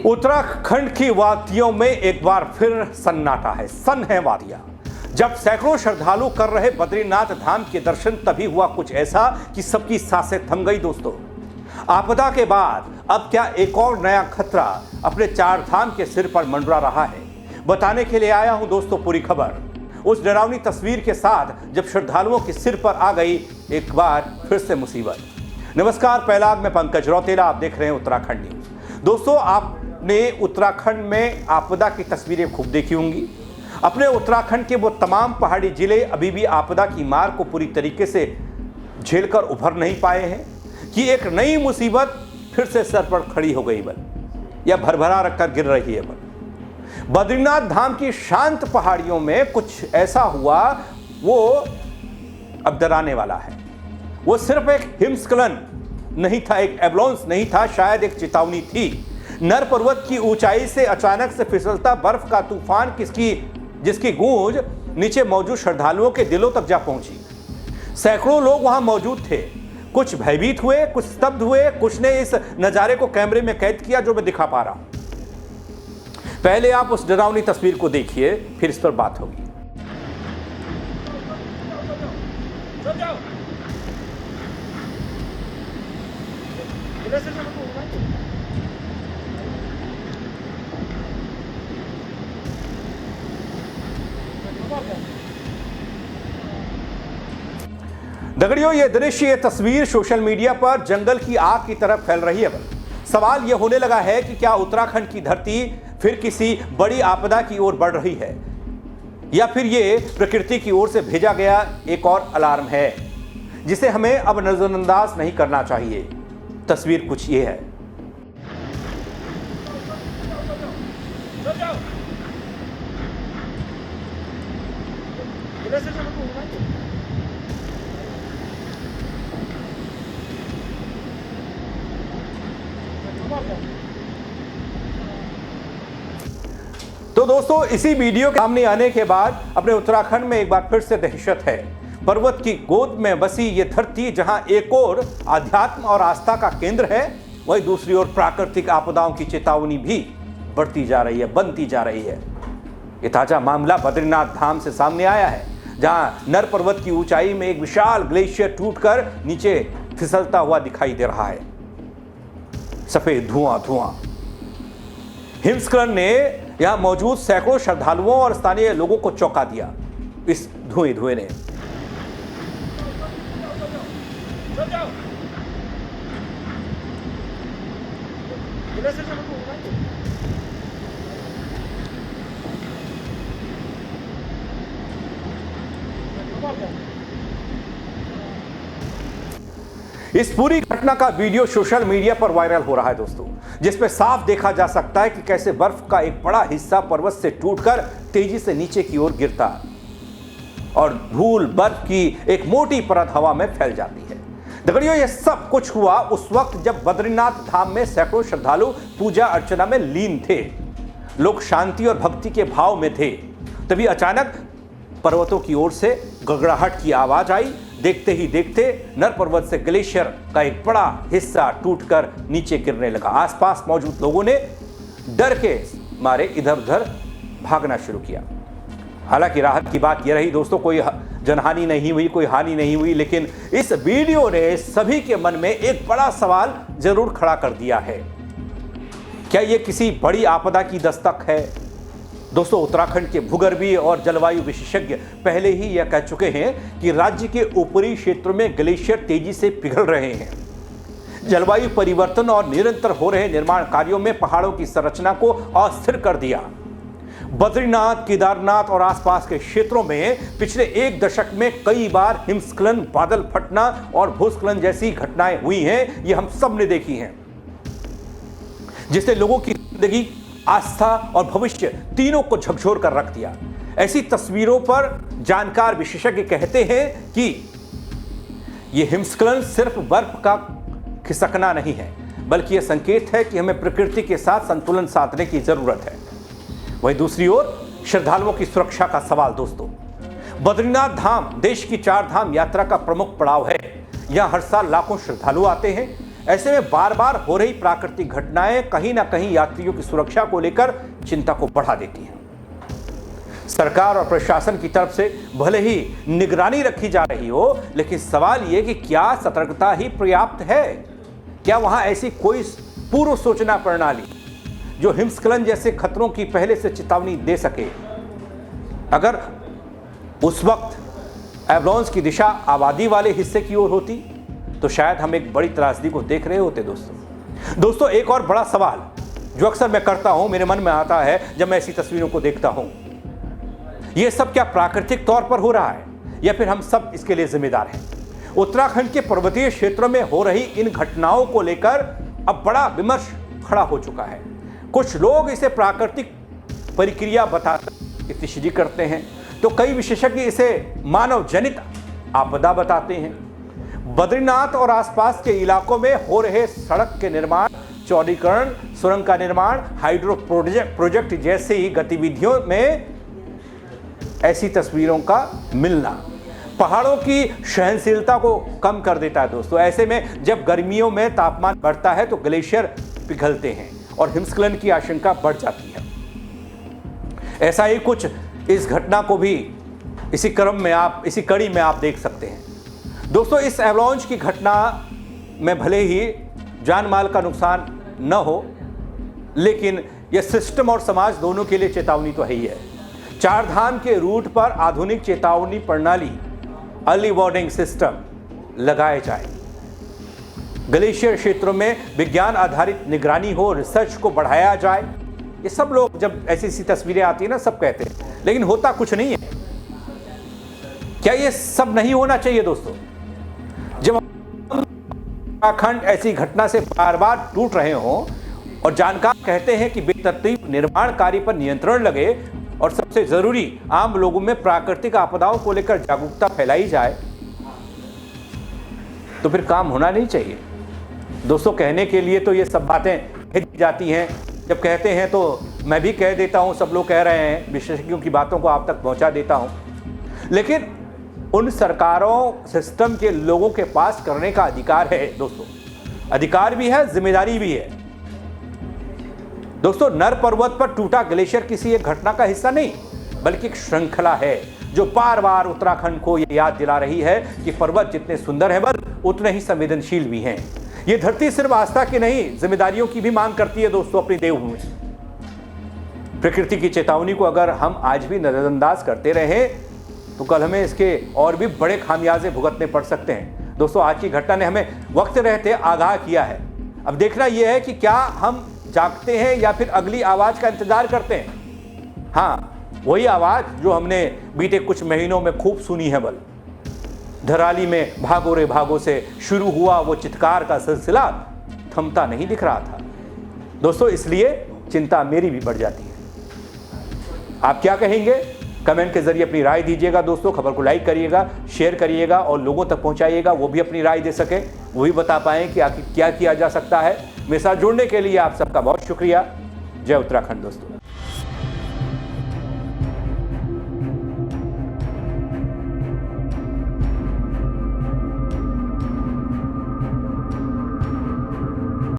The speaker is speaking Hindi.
उत्तराखंड की वादियों में एक बार फिर सन्नाटा है। सन है वादियां। जब सैकड़ों श्रद्धालु कर रहे बद्रीनाथ धाम के दर्शन, तभी हुआ कुछ ऐसा कि सबकी सांसें थम गई। दोस्तों, आपदा के बाद अब क्या एक और नया खतरा अपने चार धाम के सिर पर मंडरा रहा है? बताने के लिए आया हूं दोस्तों पूरी खबर, उस डरावनी तस्वीर के साथ जब श्रद्धालुओं के सिर पर आ गई एक बार फिर से मुसीबत। नमस्कार, पहला मैं पंकज रौतेला, आप देख रहे हैं उत्तराखंड न्यूज। दोस्तों, आपने उत्तराखंड में आपदा की तस्वीरें खूब देखी होंगी। अपने उत्तराखंड के वो तमाम पहाड़ी जिले अभी भी आपदा की मार को पूरी तरीके से झेलकर उभर नहीं पाए हैं कि एक नई मुसीबत फिर से सर पर खड़ी हो गई या भरभरा रखकर गिर रही है। बद्रीनाथ धाम की शांत पहाड़ियों में कुछ ऐसा हुआ वो अब डराने वाला है। वो सिर्फ एक हिमस्खलन नहीं था, एक एवलांच नहीं था, शायद एक चेतावनी थी। नर पर्वत की ऊंचाई से अचानक से फिसलता बर्फ का तूफान जिसकी गूंज नीचे मौजूद श्रद्धालुओं के दिलों तक जा पहुंची। सैकड़ों लोग वहां मौजूद थे, कुछ भयभीत हुए, कुछ स्तब्ध हुए, कुछ ने इस नजारे को कैमरे में कैद किया जो मैं दिखा पा रहा हूं। पहले आप उस डरावनी तस्वीर को देखिए, फिर इस पर बात होगी। दगड़ियों, ये दृश्य, ये तस्वीर सोशल मीडिया पर जंगल की आग की तरफ फैल रही है। सवाल यह होने लगा है कि क्या उत्तराखंड की धरती फिर किसी बड़ी आपदा की ओर बढ़ रही है, या फिर ये प्रकृति की ओर से भेजा गया एक और अलार्म है जिसे हमें अब नजरअंदाज नहीं करना चाहिए। तस्वीर कुछ ये है। तो दोस्तों, इसी वीडियो के सामने आने के बाद अपने उत्तराखंड में एक बार फिर से दहशत है। पर्वत की गोद में बसी ये धरती, जहां एक ओर आध्यात्म और आस्था का केंद्र है, वहीं दूसरी ओर प्राकृतिक आपदाओं की चेतावनी भी बढ़ती जा रही है, बनती जा रही है। ये ताजा मामला बद्रीनाथ धाम से सामने आया है, जहां नर पर्वत की ऊंचाई में एक विशाल ग्लेशियर टूटकर नीचे फिसलता हुआ दिखाई दे रहा है। सफेद धुआं। हिमस्खलन ने यहां मौजूद सैकड़ों श्रद्धालुओं और स्थानीय लोगों को चौंका दिया। इस धुएं ने इस पूरी घटना का वीडियो सोशल मीडिया पर वायरल हो रहा है दोस्तों, जिसमें साफ देखा जा सकता है कि कैसे बर्फ का एक बड़ा हिस्सा पर्वत से टूटकर तेजी से नीचे की ओर गिरता और धूल बर्फ की एक मोटी परत हवा में फैल जाती है। दगड़ियों, यह सब कुछ हुआ उस वक्त जब बद्रीनाथ धाम में सैकड़ों श्रद्धालु पूजा अर्चना में लीन थे। लोग शांति और भक्ति के भाव में थे। तभी अचानक पर्वतों की ओर से गड़गड़ाहट की आवाज आई। देखते ही देखते नर पर्वत से ग्लेशियर का एक बड़ा हिस्सा टूटकर नीचे गिरने लगा। आसपास मौजूद लोगों ने डर के मारे इधर उधर भागना शुरू किया। हालांकि राहत की बात यह रही दोस्तों, कोई जनहानि नहीं हुई, कोई हानि नहीं हुई, लेकिन इस वीडियो ने सभी के मन में एक बड़ा सवाल जरूर खड़ा कर दिया है। क्या यह किसी बड़ी आपदा की दस्तक है? दोस्तों, उत्तराखंड के भूगर्भीय और जलवायु विशेषज्ञ पहले ही यह कह चुके हैं कि राज्य के ऊपरी क्षेत्रों में ग्लेशियर तेजी से पिघल रहे हैं। जलवायु परिवर्तन और निरंतर हो रहे निर्माण कार्यों में पहाड़ों की संरचना को अस्थिर कर दिया। बद्रीनाथ, केदारनाथ और आसपास के क्षेत्रों में पिछले एक दशक में कई बार हिमस्खलन, बादल फटना और भूस्खलन जैसी घटनाएं हुई हैं। ये हम सब ने देखी हैं, जिसने लोगों की जिंदगी, आस्था और भविष्य तीनों को झकझोर कर रख दिया। ऐसी तस्वीरों पर जानकार विशेषज्ञ कहते हैं कि यह हिमस्खलन सिर्फ बर्फ का खिसकना नहीं है, बल्कि यह संकेत है कि हमें प्रकृति के साथ संतुलन साधने की जरूरत है। वहीं दूसरी ओर श्रद्धालुओं की सुरक्षा का सवाल। दोस्तों, बद्रीनाथ धाम देश की चार धाम यात्रा का प्रमुख पड़ाव है। यहां हर साल लाखों श्रद्धालु आते हैं। ऐसे में बार बार हो रही प्राकृतिक घटनाएं कहीं ना कहीं यात्रियों की सुरक्षा को लेकर चिंता को बढ़ा देती हैं। सरकार और प्रशासन की तरफ से भले ही निगरानी रखी जा रही हो, लेकिन सवाल यह कि क्या सतर्कता ही पर्याप्त है? क्या वहां ऐसी कोई पूर्व सूचना प्रणाली जो हिमस्खलन जैसे खतरों की पहले से चेतावनी दे सके? अगर उस वक्त एवलांच की दिशा आबादी वाले हिस्से की ओर होती तो शायद हम एक बड़ी त्रासदी को देख रहे होते। दोस्तों एक और बड़ा सवाल जो अक्सर मैं करता हूं, मेरे मन में आता है जब मैं ऐसी तस्वीरों को देखता हूं, यह सब क्या प्राकृतिक तौर पर हो रहा है या फिर हम सब इसके लिए जिम्मेदार हैं? उत्तराखंड के पर्वतीय क्षेत्रों में हो रही इन घटनाओं को लेकर अब बड़ा विमर्श खड़ा हो चुका है। कुछ लोग इसे प्राकृतिक प्रक्रिया बताकर इत्तेफाक करते हैं, तो कई विशेषज्ञ इसे मानव जनित आपदा बताते हैं। बद्रीनाथ और आसपास के इलाकों में हो रहे सड़क के निर्माण, चौड़ीकरण, सुरंग का निर्माण, हाइड्रो प्रोजेक्ट जैसी गतिविधियों में ऐसी तस्वीरों का मिलना पहाड़ों की सहनशीलता को कम कर देता है। दोस्तों ऐसे में जब गर्मियों में तापमान बढ़ता है तो ग्लेशियर पिघलते हैं और हिमस्खलन की आशंका बढ़ जाती है। ऐसा ही कुछ इस घटना को भी इसी कड़ी में आप देख सकते हैं। दोस्तों इस एवलांच की घटना में भले ही जान माल का नुकसान न हो, लेकिन यह सिस्टम और समाज दोनों के लिए चेतावनी तो है ही है। चार धाम के रूट पर आधुनिक चेतावनी प्रणाली, अर्ली वार्निंग सिस्टम लगाए जाए। ग्लेशियर क्षेत्रों में विज्ञान आधारित निगरानी हो, रिसर्च को बढ़ाया जाए। ये सब लोग जब ऐसी तस्वीरें आती है ना, सब कहते हैं, लेकिन होता कुछ नहीं है। क्या ये सब नहीं होना चाहिए? दोस्तों जब उत्तराखंड ऐसी घटना से बार बार टूट रहे हों और जानकार कहते हैं कि बेतरतीब निर्माण कार्य पर नियंत्रण लगे और सबसे जरूरी आम लोगों में प्राकृतिक आपदाओं को लेकर जागरूकता फैलाई जाए, तो फिर काम होना नहीं चाहिए। दोस्तों कहने के लिए तो ये सब बातें कह दी जाती हैं, जब कहते हैं तो मैं भी कह देता हूं, सब लोग कह रहे हैं, विशेषज्ञों की बातों को आप तक पहुंचा देता हूं, लेकिन उन सरकारों सिस्टम के लोगों के पास करने का अधिकार है। दोस्तों अधिकार भी है, जिम्मेदारी भी है। दोस्तों नर पर्वत पर टूटा ग्लेशियर किसी एक घटना का हिस्सा नहीं, बल्कि एक श्रृंखला है जो बार बार उत्तराखंड को यह याद दिला रही है कि पर्वत जितने सुंदर हैं उतने ही संवेदनशील भी हैं। ये धरती सिर्फ आस्था की नहीं, जिम्मेदारियों की भी मांग करती है। दोस्तों अपनी देवभूमि प्रकृति की चेतावनी को अगर हम आज भी नजरअंदाज करते रहे तो कल हमें इसके और भी बड़े खामियाजे भुगतने पड़ सकते हैं। दोस्तों आज की घटना ने हमें वक्त रहते आगाह किया है। अब देखना यह है कि क्या हम जागते हैं या फिर अगली आवाज का इंतजार करते हैं। हाँ, वही आवाज जो हमने बीते कुछ महीनों में खूब सुनी है। धराली में भागो रे भागो से शुरू हुआ वो चित्कार का सिलसिला थमता नहीं दिख रहा था। दोस्तों इसलिए चिंता मेरी भी बढ़ जाती है। आप क्या कहेंगे? कमेंट के जरिए अपनी राय दीजिएगा। दोस्तों खबर को लाइक करिएगा, शेयर करिएगा और लोगों तक पहुंचाइएगा, वो भी अपनी राय दे सके, वो भी बता पाएं कि आखिर क्या किया जा सकता है। मेरे साथ जुड़ने के लिए आप सबका बहुत शुक्रिया। जय उत्तराखंड दोस्तों।